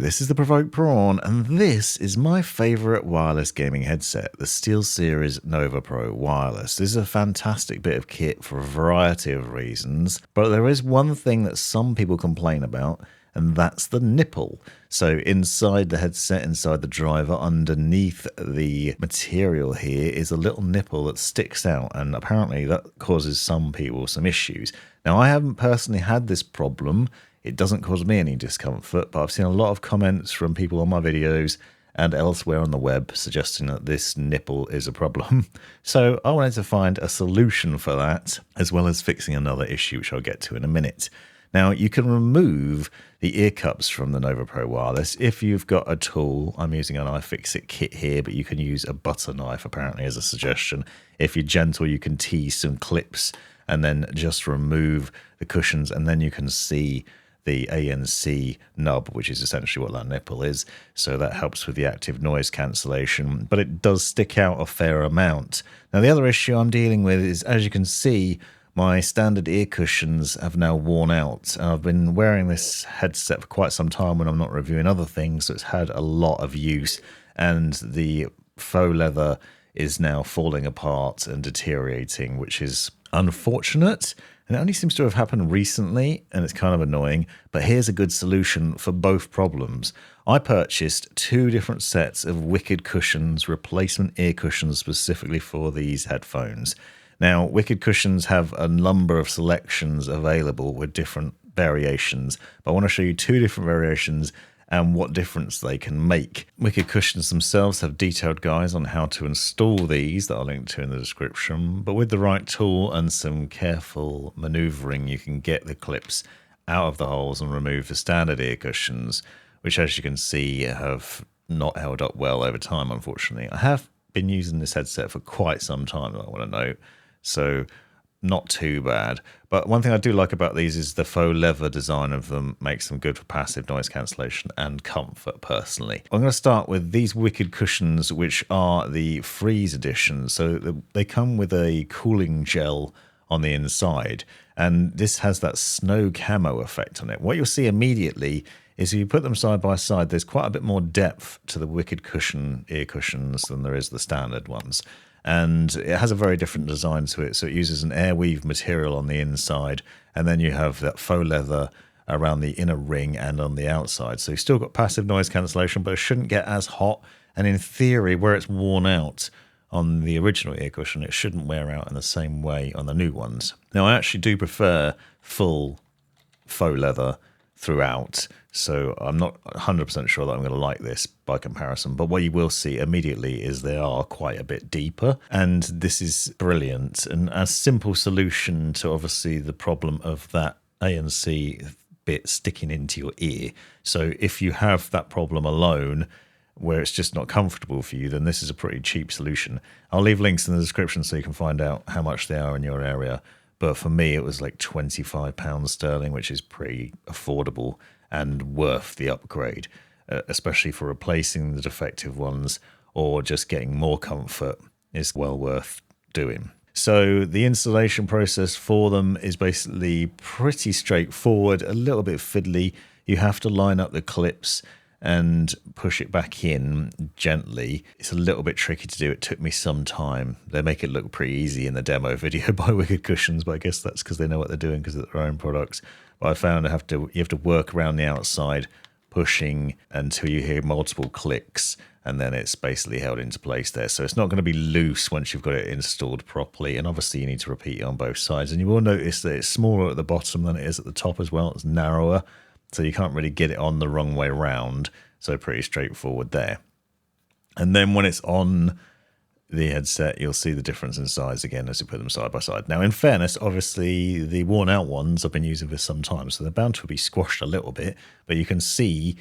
this is the Provoked Prawn, and this is my favourite wireless gaming headset, the SteelSeries Nova Pro Wireless. This is a fantastic bit of kit for a variety of reasons, but there is one thing that some people complain about, and that's the nipple. So inside the headset, inside the driver, underneath the material here is a little nipple that sticks out, and apparently that causes some people some issues. Now, I haven't personally had this problem. It doesn't cause me any discomfort, but I've seen a lot of comments from people on my videos and elsewhere on the web suggesting that this nipple is a problem. So I wanted to find a solution for that, as well as fixing another issue, which I'll get to in a minute. Now, you can remove the ear cups from the Nova Pro Wireless if you've got a tool. I'm using an iFixit kit here, but you can use a butter knife, apparently, as a suggestion. If you're gentle, you can tease some clips and then just remove the cushions, and then you can see the ANC nub, which is essentially what that nipple is. So that helps with the active noise cancellation, but it does stick out a fair amount. Now, the other issue I'm dealing with is, as you can see, my standard ear cushions have now worn out. I've been wearing this headset for quite some time when I'm not reviewing other things, so it's had a lot of use, and the faux leather is now falling apart and deteriorating, which is unfortunate. And it only seems to have happened recently, and it's kind of annoying, but here's a good solution for both problems. I purchased 2 different sets of Wicked cushions, replacement ear cushions specifically for these headphones. Now, Wicked cushions have a number of selections available with different variations, but I want to show you 2 different variations and what difference they can make. Wicked cushions themselves have detailed guides on how to install these that I'll link to in the description, but with the right tool and some careful maneuvering, you can get the clips out of the holes and remove the standard ear cushions, which, as you can see, have not held up well over time, unfortunately. I have been using this headset for quite some time, I want to note, so not too bad. But one thing I do like about these is the faux leather design of them makes them good for passive noise cancellation and comfort, personally. I'm going to start with these Wicked cushions, which are the Freeze edition. So they come with a cooling gel on the inside, and this has that snow camo effect on it. What you'll see immediately is if you put them side by side, there's quite a bit more depth to the Wicked cushion ear cushions than there is the standard ones. And it has a very different design to it. So it uses an air weave material on the inside, and then you have that faux leather around the inner ring and on the outside. So you've still got passive noise cancellation, but it shouldn't get as hot. And in theory, where it's worn out on the original ear cushion, it shouldn't wear out in the same way on the new ones. Now, I actually do prefer full faux leather throughout, so I'm not 100% sure that I'm going to like this by comparison, but what you will see immediately is they are quite a bit deeper, and this is brilliant and a simple solution to obviously the problem of that ANC bit sticking into your ear. So if you have that problem alone where it's just not comfortable for you, then this is a pretty cheap solution. I'll leave links in the description so you can find out how much they are in your area. But for me, it was like £25 sterling, which is pretty affordable and worth the upgrade, especially for replacing the defective ones or just getting more comfort is well worth doing. So the installation process for them is basically pretty straightforward, a little bit fiddly. You have to line up the clips and push it back in gently. It's a little bit tricky to do. It took me some time. They make it look pretty easy in the demo video by Wicked Cushions, but I guess that's because they know what they're doing because of their own products. But I found you have to work around the outside, pushing until you hear multiple clicks, and then it's basically held into place there. So it's not going to be loose once you've got it installed properly, and obviously you need to repeat it on both sides. And you will notice that it's smaller at the bottom than it is at the top as well. It's narrower, so you can't really get it on the wrong way round. So pretty straightforward there. And then when it's on the headset, you'll see the difference in size again as you put them side by side. Now, in fairness, obviously the worn out ones I've been using for some time, so they're bound to be squashed a little bit, but you can see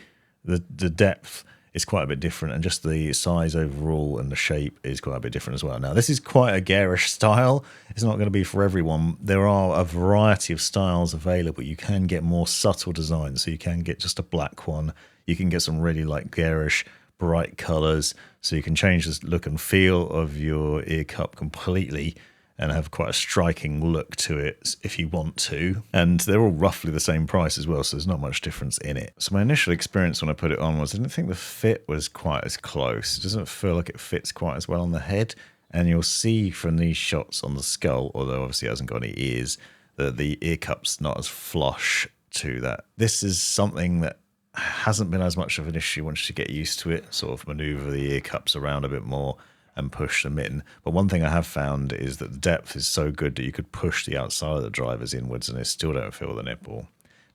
the depth is quite a bit different, and just the size overall and the shape is quite a bit different as well. Now, this is quite a garish style. It's not going to be for everyone. There are a variety of styles available. You can get more subtle designs, so you can get just a black one. You can get some really like garish, bright colors, so you can change the look and feel of your ear cup completely and have quite a striking look to it if you want to. And they're all roughly the same price as well, so there's not much difference in it. So my initial experience when I put it on was I didn't think the fit was quite as close. It doesn't feel like it fits quite as well on the head. And you'll see from these shots on the skull, although obviously it hasn't got any ears, that the ear cup's not as flush to that. This is something that hasn't been as much of an issue once you get used to it, sort of maneuver the ear cups around a bit more and push them in. But one thing I have found is that the depth is so good that you could push the outside of the drivers inwards and it still don't feel the nipple.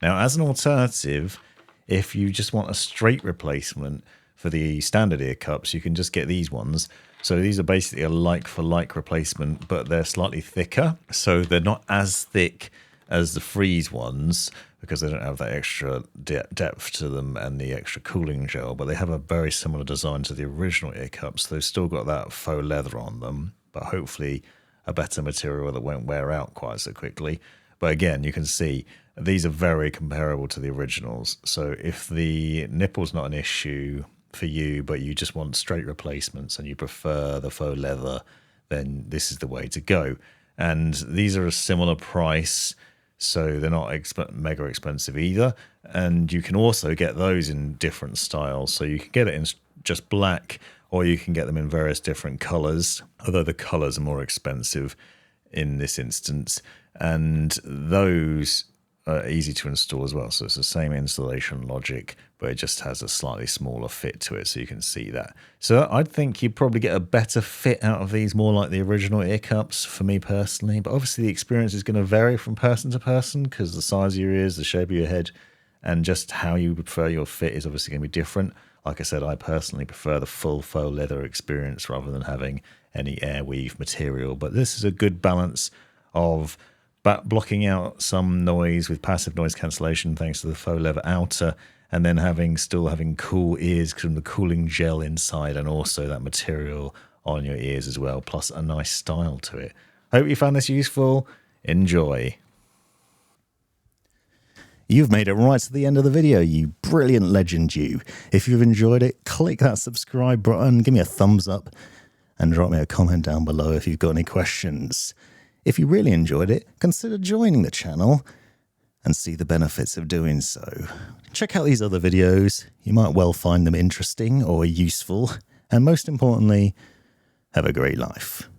Now, as an alternative, if you just want a straight replacement for the standard ear cups, you can just get these ones. So these are basically a like-for-like replacement, but they're slightly thicker. So they're not as thick as the freeze ones because they don't have that extra depth to them and the extra cooling gel, but they have a very similar design to the original ear cups. They've still got that faux leather on them, but hopefully a better material that won't wear out quite so quickly. But again, you can see these are very comparable to the originals. So if the nipple's not an issue for you, but you just want straight replacements and you prefer the faux leather, then this is the way to go. And these are a similar price, so they're not mega expensive either. And you can also get those in different styles. So you can get it in just black, or you can get them in various different colors, although the colors are more expensive in this instance. And those are easy to install as well. So it's the same installation logic, but it just has a slightly smaller fit to it, so you can see that. So I think you'd probably get a better fit out of these, more like the original ear cups for me personally. But obviously the experience is going to vary from person to person because the size of your ears, the shape of your head, and just how you prefer your fit is obviously going to be different. Like I said, I personally prefer the full faux leather experience rather than having any air weave material. But this is a good balance of blocking out some noise with passive noise cancellation thanks to the faux leather outer, and then still having cool ears from the cooling gel inside and also that material on your ears as well, plus a nice style to it. Hope you found this useful. Enjoy. You've made it right to the end of the video, you brilliant legend you. If you've enjoyed it, click that subscribe button, give me a thumbs up, and drop me a comment down below if you've got any questions. If you really enjoyed it, consider joining the channel and see the benefits of doing so. Check out these other videos. You might well find them interesting or useful. And most importantly, have a great life.